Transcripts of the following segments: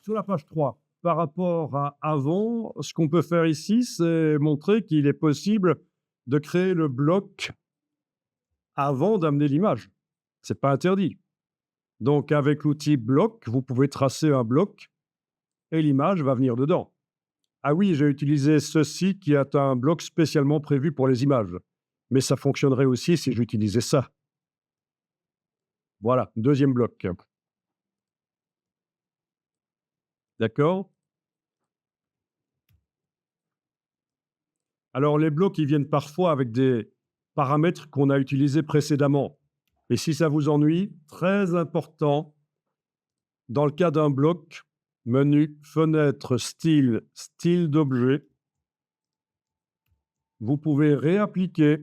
sur la page 3, par rapport à avant, ce qu'on peut faire ici, c'est montrer qu'il est possible de créer le bloc avant d'amener l'image. C'est pas interdit. Donc, avec l'outil bloc, vous pouvez tracer un bloc et l'image va venir dedans. Ah oui, j'ai utilisé ceci qui est un bloc spécialement prévu pour les images. Mais ça fonctionnerait aussi si j'utilisais ça. Voilà, deuxième bloc. D'accord? Alors, les blocs, ils viennent parfois avec des paramètres qu'on a utilisés précédemment. Et si ça vous ennuie, très important, dans le cas d'un bloc, menu, fenêtre, style d'objet, vous pouvez réappliquer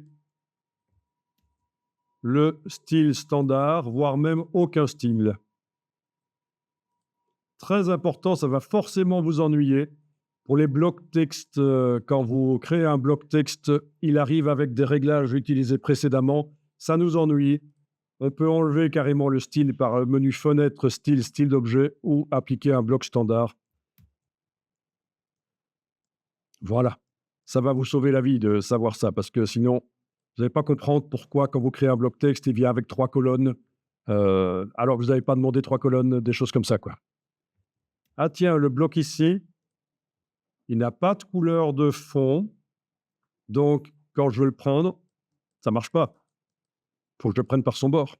le style standard, voire même aucun style. Très important, ça va forcément vous ennuyer. Pour les blocs texte, quand vous créez un bloc texte, il arrive avec des réglages utilisés précédemment. Ça nous ennuie. On peut enlever carrément le style par menu fenêtre, style d'objet ou appliquer un bloc standard. Voilà. Ça va vous sauver la vie de savoir ça parce que sinon, vous n'allez pas comprendre pourquoi, quand vous créez un bloc texte, il vient avec 3 colonnes, alors que vous n'avez pas demandé 3 colonnes, des choses comme ça, quoi. Ah tiens, le bloc ici, il n'a pas de couleur de fond, donc quand je veux le prendre, ça marche pas. Faut que je le prenne par son bord.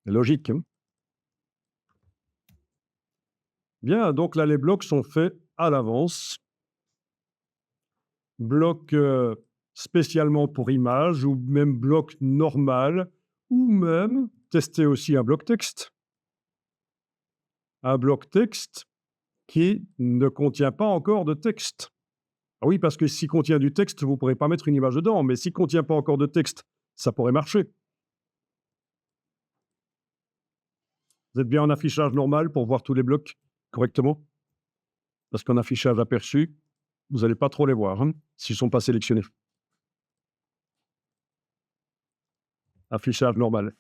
C'est logique, hein? Bien, donc là, les blocs sont faits à l'avance. Bloc, spécialement pour images ou même bloc normal ou même tester aussi un bloc texte. Un bloc texte qui ne contient pas encore de texte. Ah oui, parce que s'il contient du texte, vous ne pourrez pas mettre une image dedans, mais s'il ne contient pas encore de texte, ça pourrait marcher. Vous êtes bien en affichage normal pour voir tous les blocs correctement? Parce qu'en affichage aperçu, vous n'allez pas trop les voir, hein, s'ils ne sont pas sélectionnés. Affichage normal.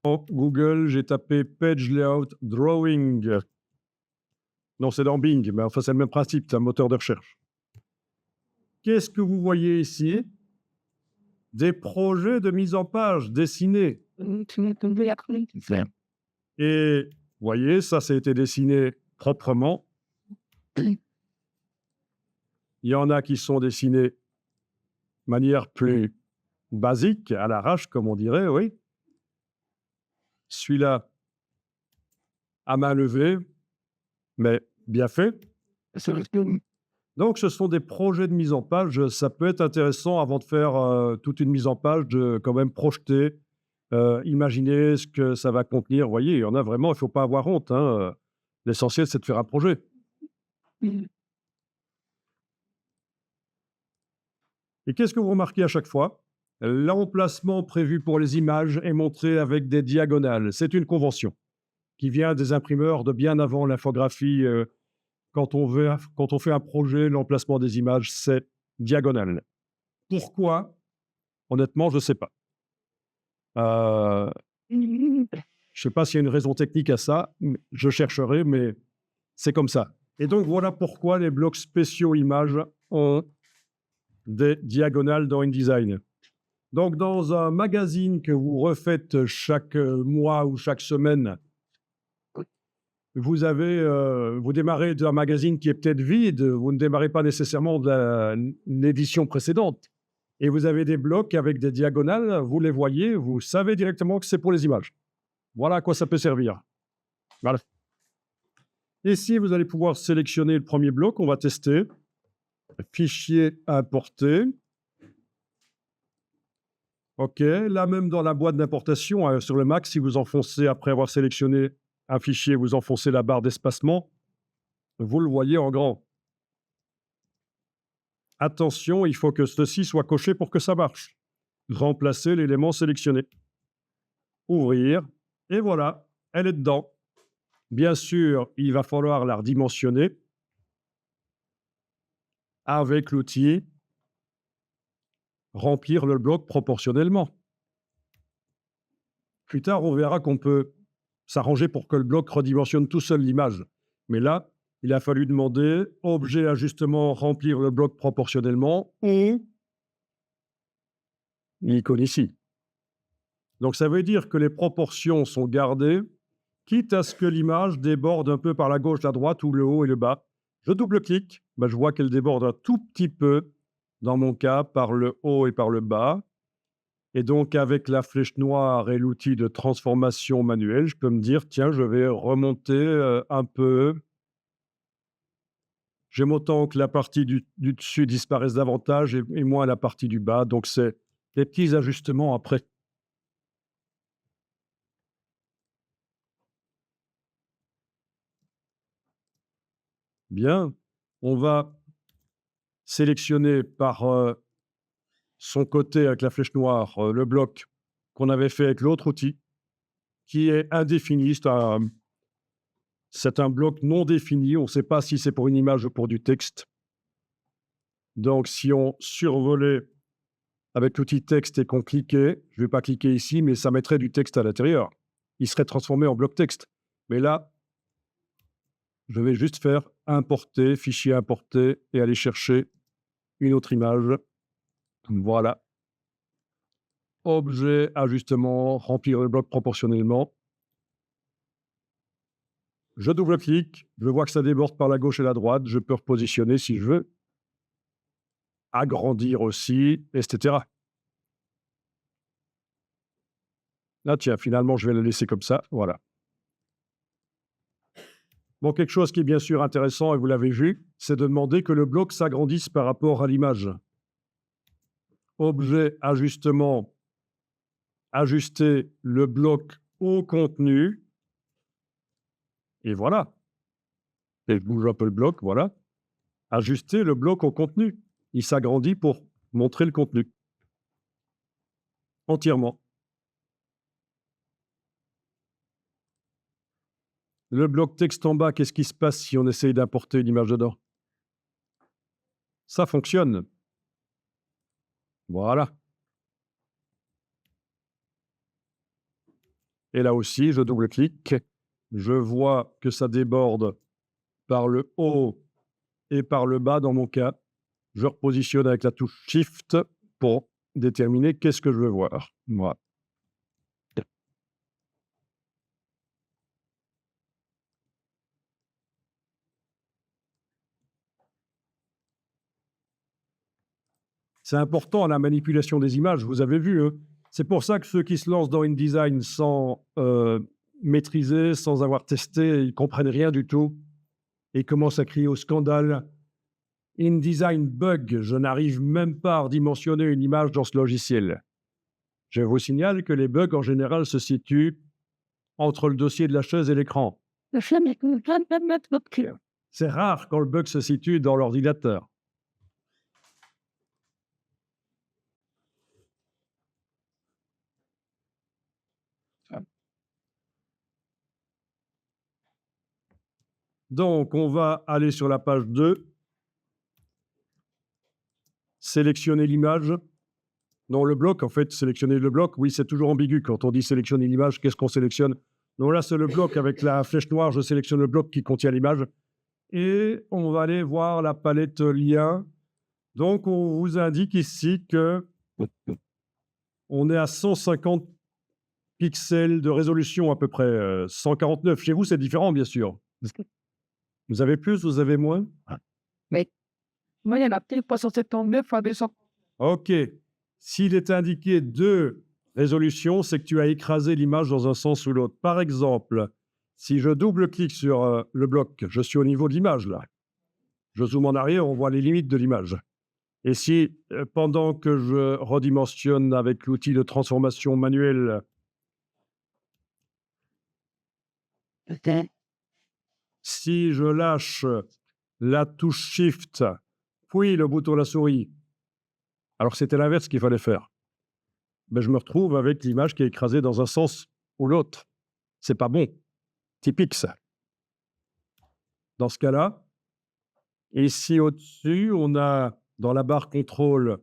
Dans Google, j'ai tapé Page Layout Drawing. Non, c'est dans Bing, mais enfin, c'est le même principe, c'est un moteur de recherche. Qu'est-ce que vous voyez ici? Des projets de mise en page dessinés. Et vous voyez, ça a été dessiné proprement. Il y en a qui sont dessinés de manière plus basique, à l'arrache, comme on dirait, oui. Celui-là, à main levée, mais bien fait. Donc, ce sont des projets de mise en page. Ça peut être intéressant, avant de faire toute une mise en page, de quand même projeter, imaginer ce que ça va contenir. Vous voyez, il y en a vraiment, il ne faut pas avoir honte, hein. L'essentiel, c'est de faire un projet. Et qu'est-ce que vous remarquez à chaque fois? L'emplacement prévu pour les images est montré avec des diagonales. C'est une convention qui vient des imprimeurs de bien avant l'infographie. Quand on fait un projet, l'emplacement des images, c'est diagonal. Pourquoi? Honnêtement, je ne sais pas. Je ne sais pas s'il y a une raison technique à ça. Je chercherai, mais c'est comme ça. Et donc, voilà pourquoi les blocs spéciaux images ont des diagonales dans InDesign. Donc, dans un magazine que vous refaites chaque mois ou chaque semaine, vous démarrez d'un magazine qui est peut-être vide, vous ne démarrez pas nécessairement de l'édition précédente. Et vous avez des blocs avec des diagonales, vous les voyez, vous savez directement que c'est pour les images. Voilà à quoi ça peut servir. Voilà. Ici, vous allez pouvoir sélectionner le premier bloc, on va tester. Fichier importer. OK, là même dans la boîte d'importation, sur le Mac, si vous enfoncez, après avoir sélectionné un fichier, vous enfoncez la barre d'espacement, vous le voyez en grand. Attention, il faut que ceci soit coché pour que ça marche. Remplacer l'élément sélectionné. Ouvrir, et voilà, elle est dedans. Bien sûr, il va falloir la redimensionner avec l'outil remplir le bloc proportionnellement. Plus tard, on verra qu'on peut s'arranger pour que le bloc redimensionne tout seul l'image. Mais là, il a fallu demander objet ajustement remplir le bloc proportionnellement ou l'icône ici. Donc ça veut dire que les proportions sont gardées, quitte à ce que l'image déborde un peu par la gauche, la droite ou le haut et le bas. Je double-clique, je vois qu'elle déborde un tout petit peu, dans mon cas, par le haut et par le bas. Et donc, avec la flèche noire et l'outil de transformation manuelle, je peux me dire, tiens, je vais remonter un peu. J'aime autant que la partie du dessus disparaisse davantage et moins la partie du bas. Donc, c'est des petits ajustements après. Bien, on va sélectionner par son côté avec la flèche noire le bloc qu'on avait fait avec l'autre outil, qui est indéfini. C'est un bloc non défini. On ne sait pas si c'est pour une image ou pour du texte. Donc, si on survolait avec l'outil texte et qu'on cliquait, je ne vais pas cliquer ici, mais ça mettrait du texte à l'intérieur. Il serait transformé en bloc texte. Mais là, je vais juste faire importer, fichier importer et aller chercher une autre image. Voilà. Objet, ajustement, remplir le bloc proportionnellement. Je double-clique, je vois que ça déborde par la gauche et la droite. Je peux repositionner si je veux. Agrandir aussi, etc. Là, tiens, finalement, je vais le laisser comme ça. Voilà. Bon, quelque chose qui est bien sûr intéressant, et vous l'avez vu, c'est de demander que le bloc s'agrandisse par rapport à l'image. Objet, ajustement, ajuster le bloc au contenu. Et voilà. Et je bouge un peu le bloc, voilà. Ajuster le bloc au contenu. Il s'agrandit pour montrer le contenu. Entièrement. Le bloc texte en bas, qu'est-ce qui se passe si on essaye d'importer une image dedans? Ça fonctionne. Voilà. Et là aussi, je double-clique. Je vois que ça déborde par le haut et par le bas dans mon cas. Je repositionne avec la touche Shift pour déterminer qu'est-ce que je veux voir. Voilà. C'est important la manipulation des images, vous avez vu. Hein. C'est pour ça que ceux qui se lancent dans InDesign sans maîtriser, sans avoir testé, ils ne comprennent rien du tout et commencent à crier au scandale. InDesign bug, je n'arrive même pas à redimensionner une image dans ce logiciel. Je vous signale que les bugs en général se situent entre le dossier de la chaise et l'écran. C'est rare quand le bug se situe dans l'ordinateur. Donc, on va aller sur la page 2, sélectionner l'image. Non, le bloc, en fait, sélectionner le bloc, oui, c'est toujours ambigu. Quand on dit sélectionner l'image, qu'est-ce qu'on sélectionne? Donc là, c'est le bloc avec la flèche noire, je sélectionne le bloc qui contient l'image. Et on va aller voir la palette lien. Donc, on vous indique ici que on est à 150 pixels de résolution à peu près, 149. Chez vous, c'est différent, bien sûr. Vous avez plus, vous avez moins? Mais moi, il y en a peut-être 379 à 200. OK. S'il est indiqué 2 résolutions, c'est que tu as écrasé l'image dans un sens ou l'autre. Par exemple, si je double-clique sur le bloc, je suis au niveau de l'image, là. Je zoome en arrière, on voit les limites de l'image. Et si, pendant que je redimensionne avec l'outil de transformation manuelle, si je lâche la touche Shift, puis le bouton de la souris, alors que c'était l'inverse qu'il fallait faire, je me retrouve avec l'image qui est écrasée dans un sens ou l'autre. C'est pas bon. Typique, ça. Dans ce cas-là, ici au-dessus, on a dans la barre contrôle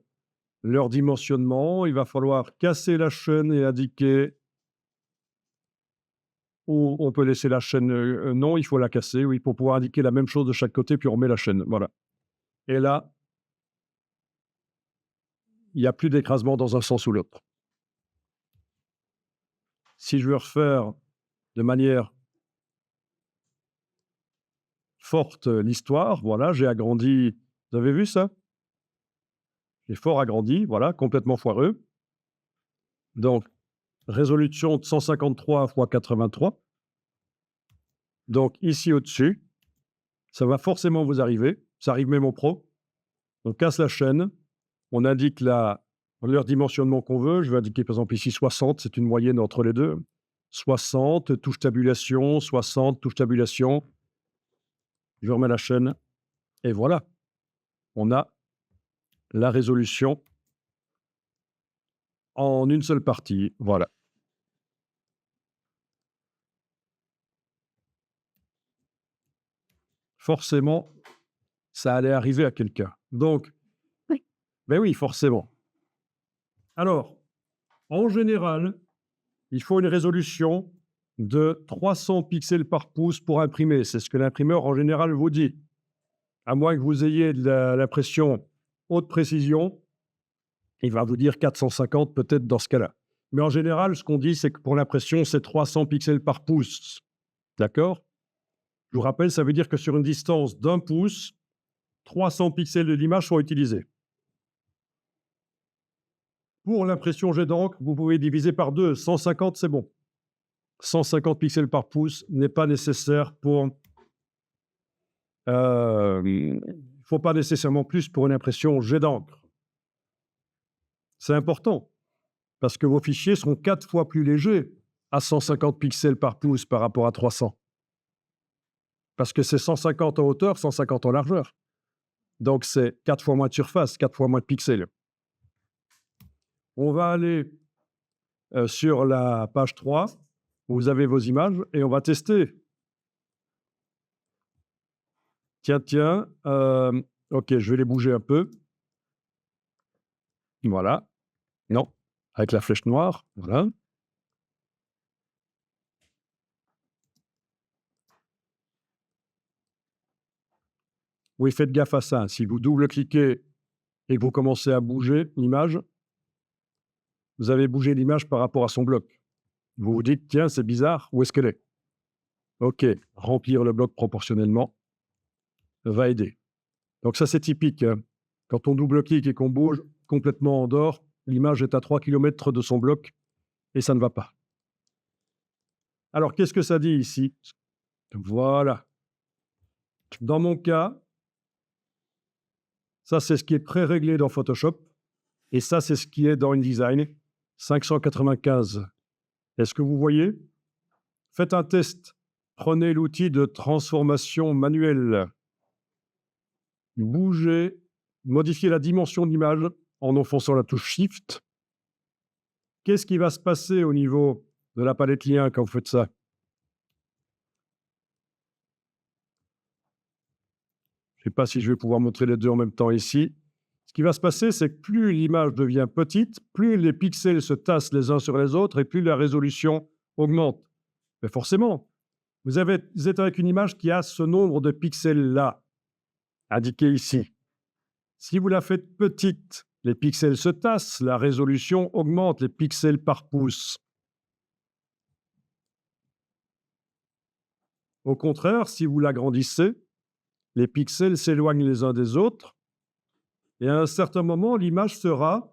leur dimensionnement. Il va falloir casser la chaîne et indiquer ou on peut laisser la chaîne. Non, il faut la casser, oui, pour pouvoir indiquer la même chose de chaque côté, puis on met la chaîne. Voilà. Et là, il n'y a plus d'écrasement dans un sens ou l'autre. Si je veux refaire de manière forte l'histoire, voilà, j'ai agrandi. Vous avez vu ça? J'ai fort agrandi, voilà, complètement foireux. Donc, résolution de 153 x 83. Donc, ici au-dessus, ça va forcément vous arriver. Ça arrive même aux pros. On casse la chaîne, on indique leur dimensionnement qu'on veut. Je vais indiquer par exemple ici 60, c'est une moyenne entre les deux. 60, touche tabulation, 60, touche tabulation. Je remets la chaîne et voilà, on a la résolution en une seule partie. Voilà. Forcément, ça allait arriver à quelqu'un. Donc, Oui. ben oui, forcément. Alors, en général, il faut une résolution de 300 pixels par pouce pour imprimer. C'est ce que l'imprimeur, en général, vous dit. À moins que vous ayez de l'impression haute précision, il va vous dire 450 peut-être dans ce cas-là. Mais en général, ce qu'on dit, c'est que pour l'impression, c'est 300 pixels par pouce. D'accord? Je vous rappelle, ça veut dire que sur une distance d'1 pouce, 300 pixels de l'image sont utilisés. Pour l'impression jet d'encre, vous pouvez diviser par 2. 150, c'est bon. 150 pixels par pouce n'est pas nécessaire pour... Il ne faut pas nécessairement plus pour une impression jet d'encre. C'est important, parce que vos fichiers seront 4 fois plus légers à 150 pixels par pouce par rapport à 300. Parce que c'est 150 en hauteur, 150 en largeur. Donc c'est 4 fois moins de surface, 4 fois moins de pixels. On va aller sur la page 3, où vous avez vos images, et on va tester. Tiens, ok, je vais les bouger un peu. Voilà. Non, avec la flèche noire, voilà. Oui, faites gaffe à ça. Si vous double-cliquez et que vous commencez à bouger l'image, vous avez bougé l'image par rapport à son bloc. Vous vous dites, tiens, c'est bizarre, où est-ce qu'elle est? Ok, remplir le bloc proportionnellement va aider. Donc ça, c'est typique. Quand on double-clique et qu'on bouge complètement en dehors, l'image est à 3 km de son bloc et ça ne va pas. Alors, qu'est-ce que ça dit ici? Voilà. Dans mon cas, ça, c'est ce qui est pré-réglé dans Photoshop et ça, c'est ce qui est dans InDesign 595. Est-ce que vous voyez? Faites un test. Prenez l'outil de transformation manuelle. Bougez, modifiez la dimension de l'image en enfonçant la touche Shift. Qu'est-ce qui va se passer au niveau de la palette lien quand vous faites ça? Je ne sais pas si je vais pouvoir montrer les deux en même temps ici. Ce qui va se passer, c'est que plus l'image devient petite, plus les pixels se tassent les uns sur les autres et plus la résolution augmente. Mais forcément, vous êtes avec une image qui a ce nombre de pixels-là, indiqué ici. Si vous la faites petite, les pixels se tassent, la résolution augmente, les pixels par pouce. Au contraire, si vous l'agrandissez, les pixels s'éloignent les uns des autres et à un certain moment, l'image sera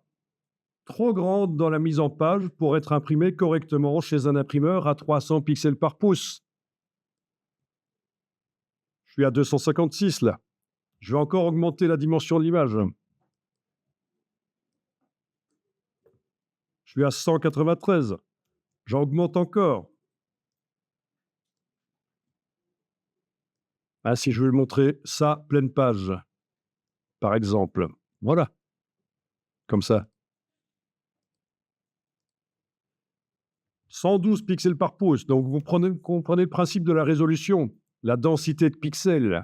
trop grande dans la mise en page pour être imprimée correctement chez un imprimeur à 300 pixels par pouce. Je suis à 256 là. Je vais encore augmenter la dimension de l'image. Je suis à 193. J'augmente encore. Ah, si je veux montrer ça, pleine page, par exemple. Voilà. Comme ça. 112 pixels par pouce. Donc, vous comprenez le principe de la résolution, la densité de pixels.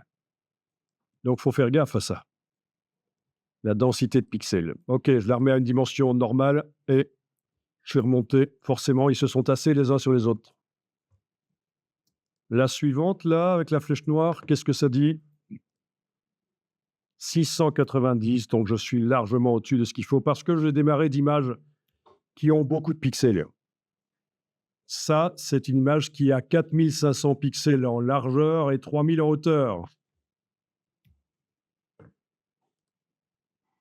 Donc, il faut faire gaffe à ça. La densité de pixels. OK, je la remets à une dimension normale et je vais remonter. Forcément, ils se sont tassés les uns sur les autres. La suivante, là, avec la flèche noire, qu'est-ce que ça dit? 690, donc je suis largement au-dessus de ce qu'il faut parce que j'ai démarré d'images qui ont beaucoup de pixels. Ça, c'est une image qui a 4500 pixels en largeur et 3000 en hauteur.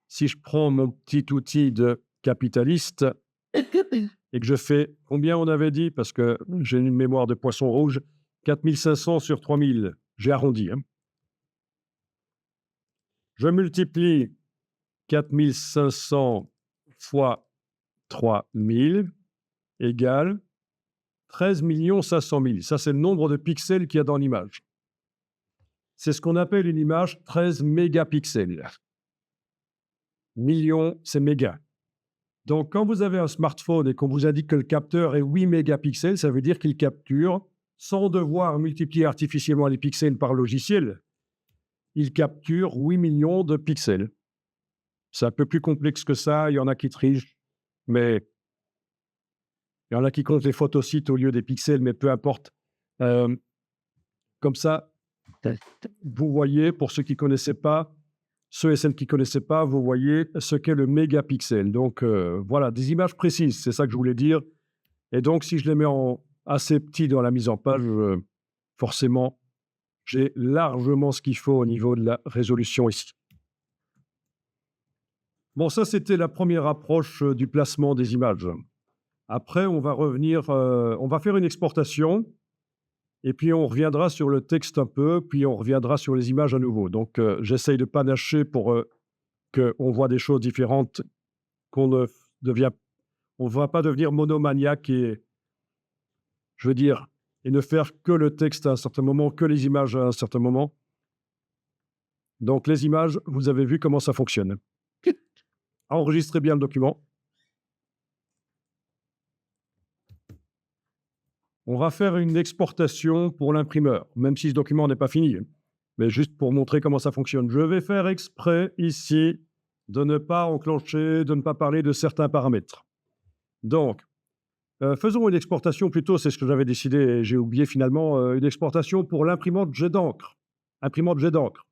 Si je prends mon petit outil de capitaliste et que je fais, combien on avait dit? Parce que j'ai une mémoire de poisson rouge, 4500 sur 3000, j'ai arrondi. Je multiplie 4500 fois 3000 égale 13 500 000. Ça, c'est le nombre de pixels qu'il y a dans l'image. C'est ce qu'on appelle une image 13 mégapixels. Millions, c'est méga. Donc, quand vous avez un smartphone et qu'on vous indique que le capteur est 8 mégapixels, ça veut dire qu'il capture, sans devoir multiplier artificiellement les pixels par logiciel, il capture 8 millions de pixels. C'est un peu plus complexe que ça, il y en a qui trichent, mais il y en a qui comptent les photosites au lieu des pixels, mais peu importe. Comme ça, vous voyez, pour ceux qui ne connaissaient pas, ceux et celles qui ne connaissaient pas, vous voyez ce qu'est le mégapixel. Donc, voilà, des images précises, c'est ça que je voulais dire. Et donc, si je les mets assez petits dans la mise en page, forcément, j'ai largement ce qu'il faut au niveau de la résolution ici. Bon, ça, c'était la première approche du placement des images. Après, on va revenir, on va faire une exportation, et puis on reviendra sur le texte un peu, puis on reviendra sur les images à nouveau. Donc, j'essaye de panacher pour qu'on voit des choses différentes, on ne va pas devenir monomaniaque et, je veux dire, et ne faire que le texte à un certain moment, que les images à un certain moment. Donc, les images, vous avez vu comment ça fonctionne. Enregistrez bien le document. On va faire une exportation pour l'imprimeur, même si ce document n'est pas fini, mais juste pour montrer comment ça fonctionne. Je vais faire exprès ici de ne pas enclencher, de ne pas parler de certains paramètres. Donc, faisons une exportation plutôt, c'est ce que j'avais décidé et j'ai oublié finalement, une exportation pour l'imprimante jet d'encre. Imprimante jet d'encre.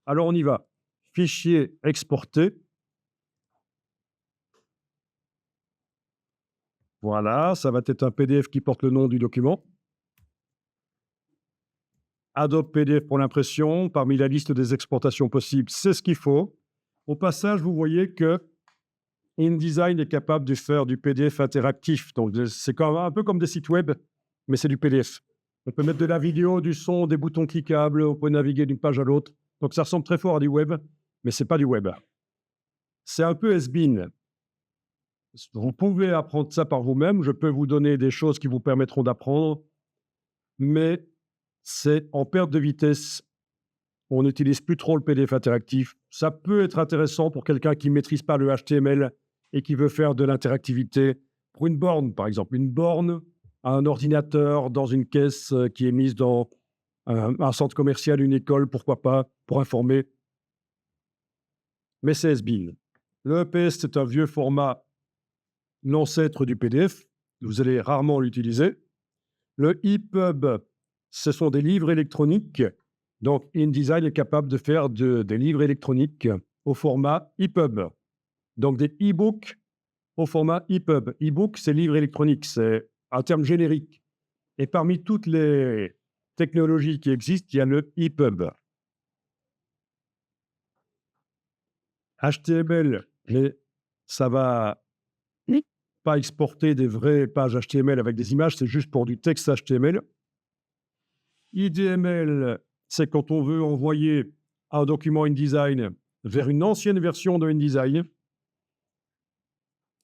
Alors on y va. Fichier exporté. Voilà, ça va être un PDF qui porte le nom du document. Adobe PDF pour l'impression, parmi la liste des exportations possibles, c'est ce qu'il faut. Au passage, vous voyez que InDesign est capable de faire du PDF interactif. Donc, c'est un peu comme des sites web, mais c'est du PDF. On peut mettre de la vidéo, du son, des boutons cliquables, on peut naviguer d'une page à l'autre. Donc, ça ressemble très fort à du web, mais ce n'est pas du web. C'est un peu has-been. Vous pouvez apprendre ça par vous-même. Je peux vous donner des choses qui vous permettront d'apprendre, mais c'est en perte de vitesse. On n'utilise plus trop le PDF interactif. Ça peut être intéressant pour quelqu'un qui ne maîtrise pas le HTML et qui veut faire de l'interactivité pour une borne, par exemple. Une borne à un ordinateur dans une caisse qui est mise dans un centre commercial, une école, pourquoi pas, pour informer. Mais c'est has-been. Le EPS, c'est un vieux format, l'ancêtre du PDF. Vous allez rarement l'utiliser. Le EPUB, ce sont des livres électroniques. Donc, InDesign est capable de faire des livres électroniques au format EPUB. Donc, des e-books au format EPUB. E-book, c'est livre électronique, c'est un terme générique. Et parmi toutes les technologies qui existent, il y a le EPUB. HTML, ça va pas exporter des vraies pages HTML avec des images, c'est juste pour du texte HTML. IDML, c'est quand on veut envoyer un document InDesign vers une ancienne version de InDesign.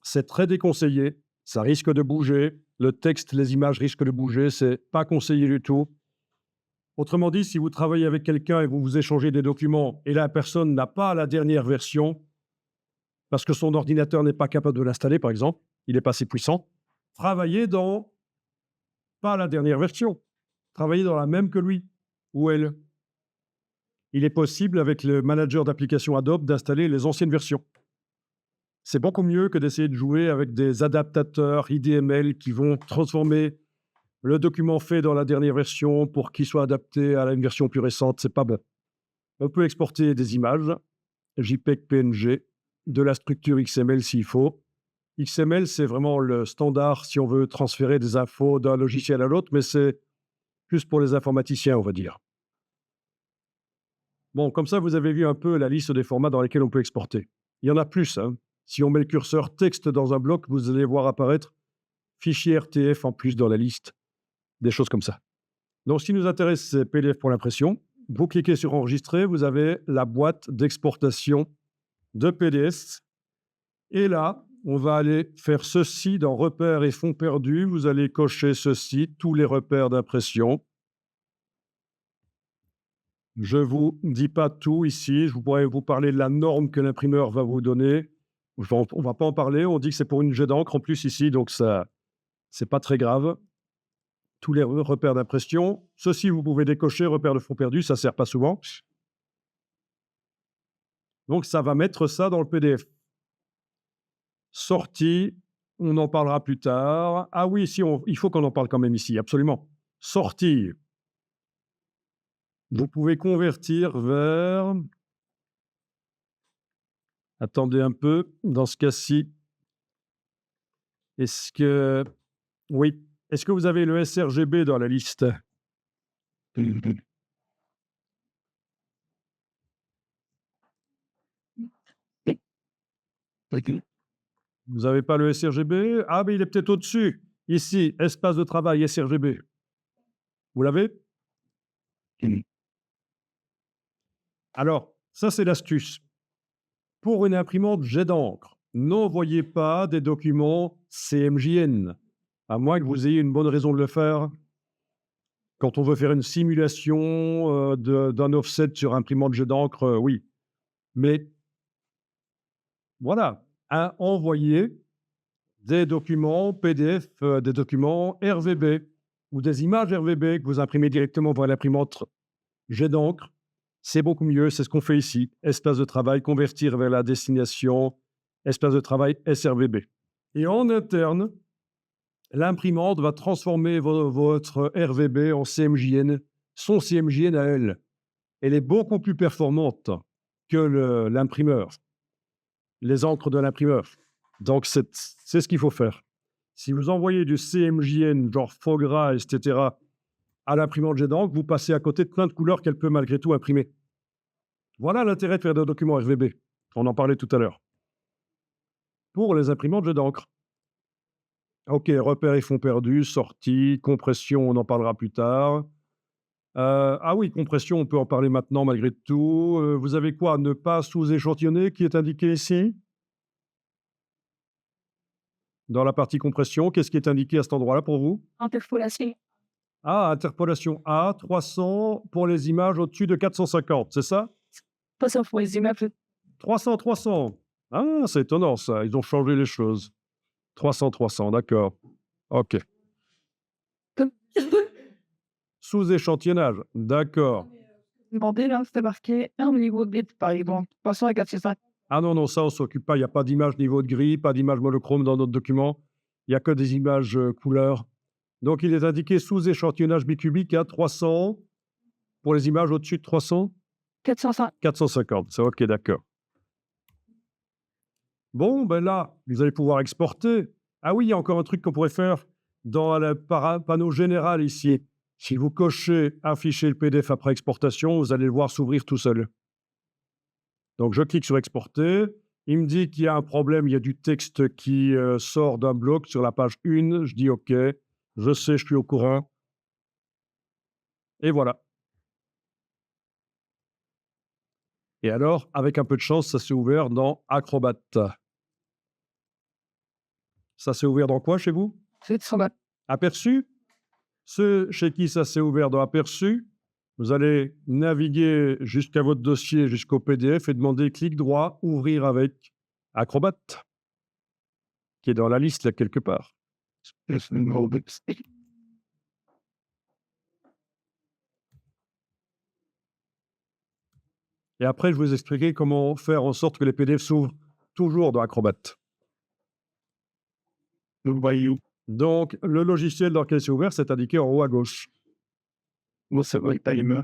C'est très déconseillé, ça risque de bouger, le texte, les images risquent de bouger, c'est pas conseillé du tout. Autrement dit, si vous travaillez avec quelqu'un et vous échangez des documents et la personne n'a pas la dernière version, parce que son ordinateur n'est pas capable de l'installer, par exemple, il n'est pas assez puissant, travaillez dans pas la dernière version, travaillez dans la même que lui ou elle. Il est possible, avec le manager d'application Adobe, d'installer les anciennes versions. C'est beaucoup mieux que d'essayer de jouer avec des adaptateurs IDML qui vont transformer Le document fait dans la dernière version pour qu'il soit adapté à une version plus récente, c'est pas bon. On peut exporter des images, JPEG, PNG, de la structure XML s'il faut. XML, c'est vraiment le standard si on veut transférer des infos d'un logiciel à l'autre, mais c'est plus pour les informaticiens, on va dire. Bon, comme ça, vous avez vu un peu la liste des formats dans lesquels on peut exporter. Il y en a plus, hein. Si on met le curseur texte dans un bloc, vous allez voir apparaître fichier RTF en plus dans la liste, des choses comme ça. Donc, ce qui nous intéresse, c'est PDF pour l'impression. Vous cliquez sur enregistrer, vous avez la boîte d'exportation de PDF. Et là, on va aller faire ceci dans repères et fonds perdus. Vous allez cocher ceci, tous les repères d'impression. Je ne vous dis pas tout ici. Je pourrais vous parler de la norme que l'imprimeur va vous donner. On ne va pas en parler. On dit que c'est pour une jet d'encre en plus ici, donc ça, c'est pas très grave. Tous les repères d'impression. Ceci, vous pouvez décocher, repères de fonds perdus, ça ne sert pas souvent. Donc, ça va mettre ça dans le PDF. Sortie, on en parlera plus tard. Ah oui, il faut qu'on en parle quand même ici, absolument. Sortie. Vous pouvez convertir vers... Attendez un peu, dans ce cas-ci, est-ce que... Oui, est-ce que vous avez le sRGB dans la liste? Vous n'avez pas le sRGB? Ah, mais il est peut-être au-dessus. Ici, espace de travail sRGB. Vous l'avez? Alors, ça, c'est l'astuce. Pour une imprimante jet d'encre, n'envoyez pas des documents CMJN, à moins que vous ayez une bonne raison de le faire. Quand on veut faire une simulation d'un offset sur imprimante jet d'encre, oui. Mais voilà, à envoyer des documents PDF, des documents RVB ou des images RVB que vous imprimez directement vers l'imprimante jet d'encre. C'est beaucoup mieux, c'est ce qu'on fait ici. Espace de travail, convertir vers la destination, espace de travail SRVB. Et en interne, l'imprimante va transformer votre RVB en CMJN, son CMJN à elle. Elle est beaucoup plus performante que l'imprimeur, les encres de l'imprimeur. Donc, c'est ce qu'il faut faire. Si vous envoyez du CMJN, genre faux gras, etc., à l'imprimante jet d'encre, vous passez à côté de plein de couleurs qu'elle peut malgré tout imprimer. Voilà l'intérêt de faire des documents RVB. On en parlait tout à l'heure. Pour les imprimantes jet d'encre. OK, repères et fonds perdus, sortie, compression, on en parlera plus tard. Ah oui, compression, on peut en parler maintenant malgré tout. Vous avez quoi? Ne pas sous-échantillonner qui est indiqué ici? Dans la partie compression, qu'est-ce qui est indiqué à cet endroit-là pour vous? Interpolation. Ah, interpolation A, 300 pour les images au-dessus de 450, c'est ça? Pas ça pour les images. 300, 300. Ah, c'est étonnant ça, ils ont changé les choses. 300, 300, d'accord. OK. Sous-échantillonnage, d'accord. Demandez là, c'était marqué un niveau de bit par exemple. Passons à 405. Ah non, non, ça, on ne s'occupe pas. Il n'y a pas d'image niveau de gris, pas d'image monochrome dans notre document. Il n'y a que des images couleurs. Donc, il est indiqué sous-échantillonnage bicubique à 300 pour les images au-dessus de 300, 405. 450. C'est OK, d'accord. Bon, ben là, vous allez pouvoir exporter. Ah oui, il y a encore un truc qu'on pourrait faire dans le panneau général ici. Si vous cochez afficher le PDF après exportation, vous allez le voir s'ouvrir tout seul. Donc, je clique sur exporter. Il me dit qu'il y a un problème, il y a du texte qui sort d'un bloc sur la page 1. Je dis OK, je sais, je suis au courant. Et voilà. Et alors, avec un peu de chance, ça s'est ouvert dans Acrobat. Ça s'est ouvert dans quoi chez vous? C'est 100 Aperçu? Ceux chez qui ça s'est ouvert dans Aperçu, vous allez naviguer jusqu'à votre dossier, jusqu'au PDF et demander clic droit, ouvrir avec Acrobat, qui est dans la liste là quelque part. Et après, je vais vous expliquer comment faire en sorte que les PDF s'ouvrent toujours dans Acrobat. Donc, le logiciel dans lequel c'est ouvert, c'est indiqué en haut à gauche. Moi, ça va être timer.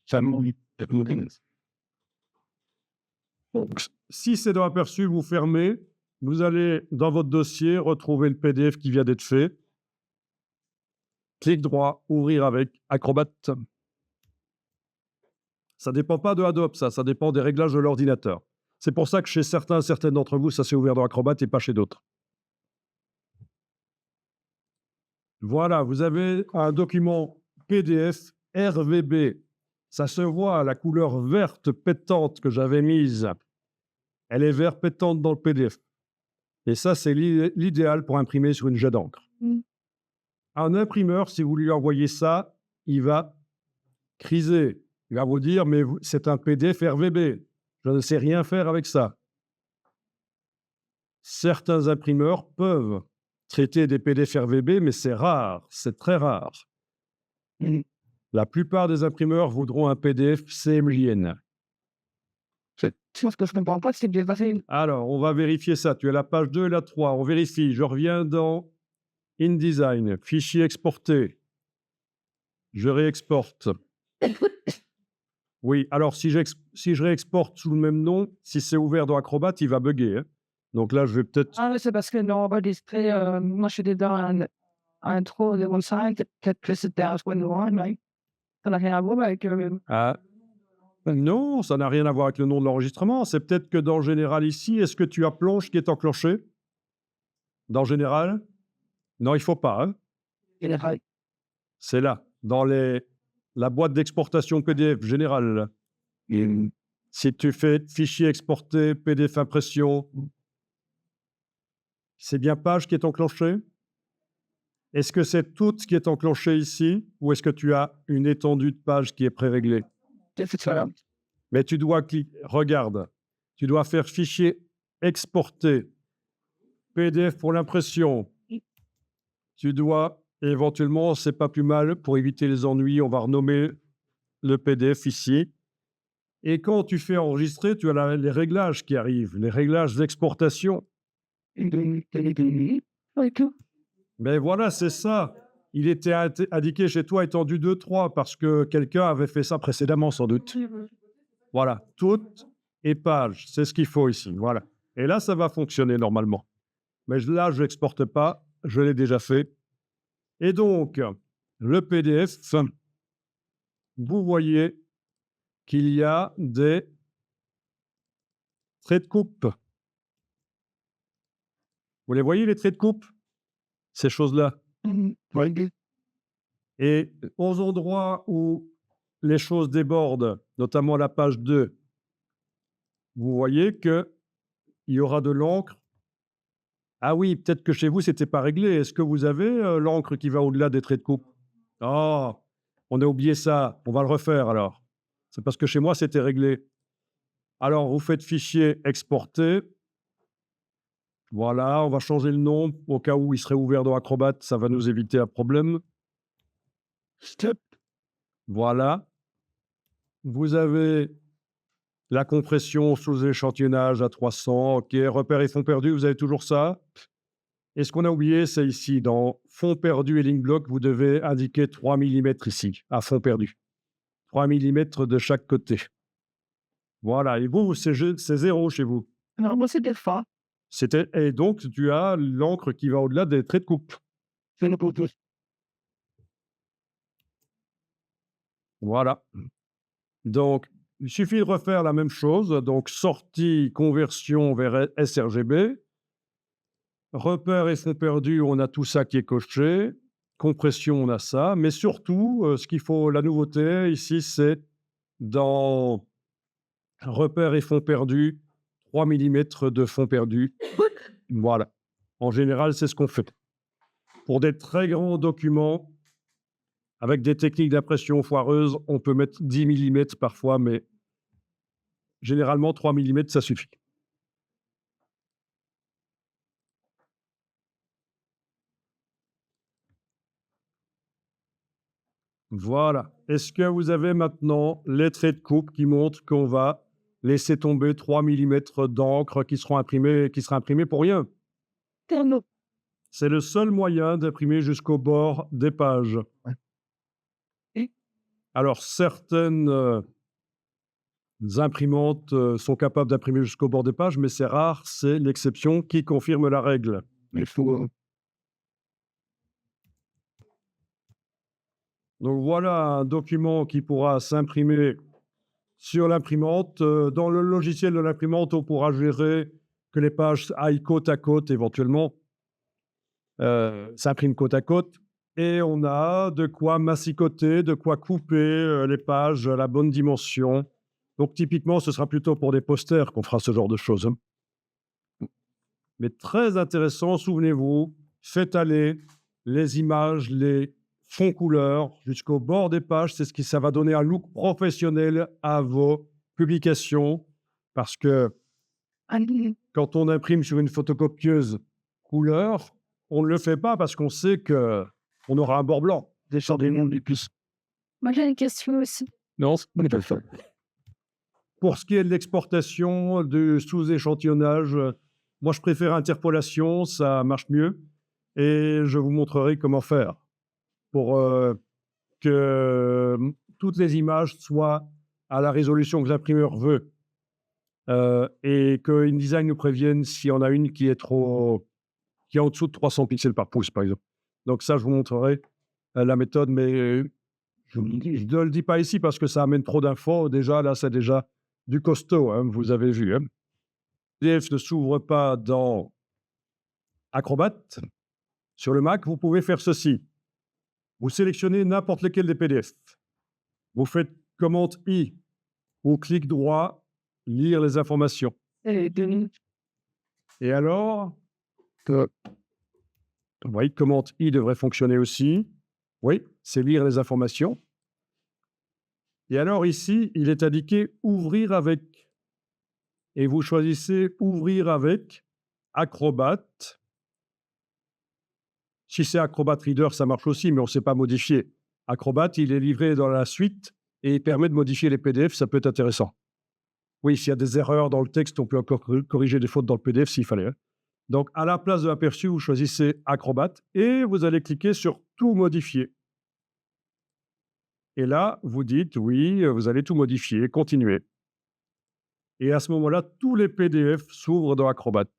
Ça m'ennuie. Donc, si c'est dans Aperçu, vous fermez, vous allez dans votre dossier retrouver le PDF qui vient d'être fait. Clic droit, ouvrir avec Acrobat. Ça ne dépend pas de Adobe, ça dépend des réglages de l'ordinateur. C'est pour ça que chez certaines d'entre vous, ça s'est ouvert dans Acrobat et pas chez d'autres. Voilà, vous avez un document PDF RVB. Ça se voit, la couleur verte pétante que j'avais mise. Elle est verte pétante dans le PDF. Et ça, c'est l'idéal pour imprimer sur une jet d'encre. Un imprimeur, si vous lui envoyez ça, il va criser. Il va vous dire, mais c'est un PDF RVB. Je ne sais rien faire avec ça. Certains imprimeurs peuvent traiter des PDF RVB, mais c'est rare, c'est très rare. La plupart des imprimeurs voudront un PDF CMJN. Ce que je ne comprends pas, c'est que j'ai passé Alors, on va vérifier ça. Tu as la page 2 et la 3. On vérifie. Je reviens dans InDesign, fichier exporté. Je réexporte. Oui, alors si je réexporte sous le même nom, si c'est ouvert dans Acrobat, il va bugger. Hein. Donc là, je vais peut-être... Ah, mais c'est parce que dans enregistré, moi, je suis dedans un intro de mon site, peut-être que c'était un point de loin, mais ça n'a rien à voir avec Ah, non, ça n'a rien à voir avec le nom de l'enregistrement. C'est peut-être que dans Général ici, est-ce que tu as Plonge qui est enclenché? Dans Général? Non, il ne faut pas. Hein. général. C'est là, dans la boîte d'exportation PDF Général. Si tu fais fichier exporté, PDF impression, c'est bien page qui est enclenchée? Est-ce que c'est tout ce qui est enclenché ici ou est-ce que tu as une étendue de page qui est pré-réglée? C'est ça. Mais tu dois cliquer, regarde, tu dois faire fichier exporté, PDF pour l'impression. Tu dois éventuellement, c'est pas plus mal, pour éviter les ennuis, on va renommer le PDF ici. Et quand tu fais enregistrer, tu as les réglages qui arrivent, les réglages d'exportation. Mais voilà, c'est ça. Il était indiqué chez toi étendu 2-3 parce que quelqu'un avait fait ça précédemment, sans doute. Voilà, toutes et pages, c'est ce qu'il faut ici. Voilà. Et là, ça va fonctionner normalement. Mais là, je n'exporte pas, je l'ai déjà fait. Et donc, le PDF, vous voyez qu'il y a des traits de coupe. Vous les voyez, les traits de coupe? Ces choses-là. Et aux endroits où les choses débordent, notamment la page 2, vous voyez qu'il y aura de l'encre. Ah oui, peut-être que chez vous, ce n'était pas réglé. Est-ce que vous avez l'encre qui va au-delà des traits de coupe? Oh, on a oublié ça. On va le refaire alors. C'est parce que chez moi, c'était réglé. Alors, vous faites fichier exporté. Voilà, on va changer le nom au cas où il serait ouvert dans Acrobat. Ça va nous éviter un problème. Stop. Voilà. Vous avez la compression sous échantillonnage à 300. OK. Repères et fonds perdus, vous avez toujours ça. Et ce qu'on a oublié, c'est ici, dans fonds perdus et ligne bloc, vous devez indiquer 3 mm ici, à fond perdu. 3 mm de chaque côté. Voilà. Et vous, c'est 0 chez vous. Non, moi, c'est des fois. Et donc, tu as l'encre qui va au-delà des traits de coupe. C'est le pour tous. Voilà. Donc, il suffit de refaire la même chose. Donc, sortie, conversion vers sRGB. Repères et fonds perdus, on a tout ça qui est coché. Compression, on a ça. Mais surtout, la nouveauté ici, c'est dans repères et fonds perdus, 3 mm de fonds perdus. Voilà. En général, c'est ce qu'on fait. Pour des très grands documents, avec des techniques d'impression foireuses, on peut mettre 10 mm parfois, mais généralement 3 mm, ça suffit. Voilà. Est-ce que vous avez maintenant les traits de coupe qui montrent qu'on va laisser tomber 3 mm d'encre qui sera imprimé pour rien? C'est le seul moyen d'imprimer jusqu'au bord des pages. Et Alors, certaines imprimantes sont capables d'imprimer jusqu'au bord des pages, mais c'est rare, c'est l'exception qui confirme la règle. il faut Donc voilà un document qui pourra s'imprimer sur l'imprimante. Dans le logiciel de l'imprimante, on pourra gérer que les pages aillent côte à côte éventuellement, s'impriment côte à côte. Et on a de quoi massicoter, de quoi couper les pages à la bonne dimension. Donc typiquement, ce sera plutôt pour des posters qu'on fera ce genre de choses, hein. Mais très intéressant, souvenez-vous, faites aller les images, les fonds couleurs jusqu'au bord des pages. C'est ce qui ça va donner un look professionnel à vos publications. Parce que quand on imprime sur une photocopieuse couleur, on ne le fait pas parce qu'on sait qu'on aura un bord blanc. des sortes de monde du plus. Moi, j'ai une question aussi. Non. On est pas ça. Pour ce qui est de l'exportation, du sous-échantillonnage, moi je préfère interpolation, ça marche mieux. Et je vous montrerai comment faire pour que toutes les images soient à la résolution que l'imprimeur veut. Et que InDesign nous prévienne s'il y en a une qui est en dessous de 300 pixels par pouce, par exemple. Donc ça, je vous montrerai la méthode, mais je ne le dis pas ici parce que ça amène trop d'infos. Déjà, là, c'est déjà du costaud, hein, vous avez vu. Hein. PDF ne s'ouvre pas dans Acrobat. Sur le Mac, vous pouvez faire ceci. Vous sélectionnez n'importe lequel des PDF. Vous faites commande I ou clic droit, lire les informations. Et Denis, Et alors, vous voyez, commande I devrait fonctionner aussi. Oui, c'est lire les informations. Et alors ici, il est indiqué ouvrir avec. Et vous choisissez ouvrir avec Acrobat. Si c'est Acrobat Reader, ça marche aussi, mais on ne sait pas modifier. Acrobat, il est livré dans la suite et il permet de modifier les PDF, ça peut être intéressant. Oui, s'il y a des erreurs dans le texte, on peut encore corriger des fautes dans le PDF s'il fallait. Hein. Donc, à la place de l'aperçu, vous choisissez Acrobat et vous allez cliquer sur Tout modifier. Et là, vous dites oui, vous allez tout modifier, continuer. Et à ce moment-là, tous les PDF s'ouvrent dans Acrobat.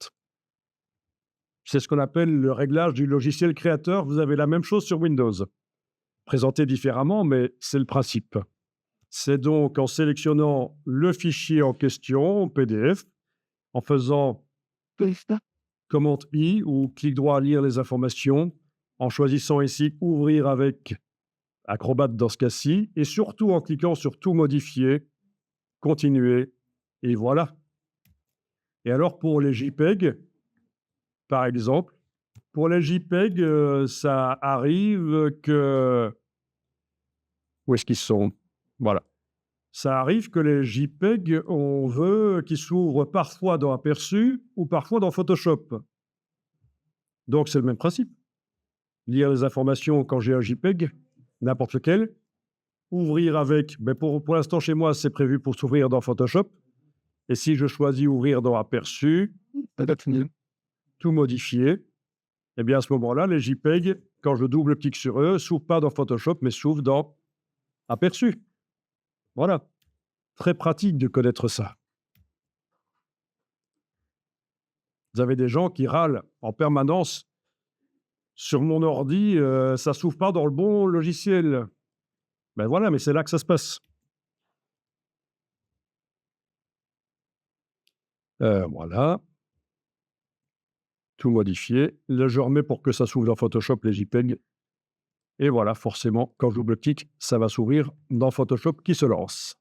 C'est ce qu'on appelle le réglage du logiciel créateur. Vous avez la même chose sur Windows. Présenté différemment, mais c'est le principe. C'est donc en sélectionnant le fichier en question, PDF, en faisant commande I ou clic droit à lire les informations, en choisissant ici ouvrir avec Acrobat dans ce cas-ci, et surtout en cliquant sur tout modifier, continuer, et voilà. Et alors pour les JPEG, par exemple, pour les JPEG, ça arrive que... Où est-ce qu'ils sont? Voilà. Ça arrive que les JPEG, on veut qu'ils s'ouvrent parfois dans Aperçu ou parfois dans Photoshop. Donc c'est le même principe. Lire les informations quand j'ai un JPEG, n'importe lequel. Ouvrir avec, mais pour l'instant chez moi, c'est prévu pour s'ouvrir dans Photoshop. Et si je choisis ouvrir dans Aperçu, tout modifier, eh bien à ce moment-là, les JPEG, quand je double-clique sur eux, ne s'ouvrent pas dans Photoshop, mais s'ouvrent dans Aperçu. Voilà. Très pratique de connaître ça. Vous avez des gens qui râlent en permanence. Sur mon ordi, ça ne s'ouvre pas dans le bon logiciel. Ben voilà, mais c'est là que ça se passe. Voilà. Tout modifié. Là, je remets pour que ça s'ouvre dans Photoshop, les JPEG. Et voilà, forcément, quand je double-clique, ça va s'ouvrir dans Photoshop qui se lance.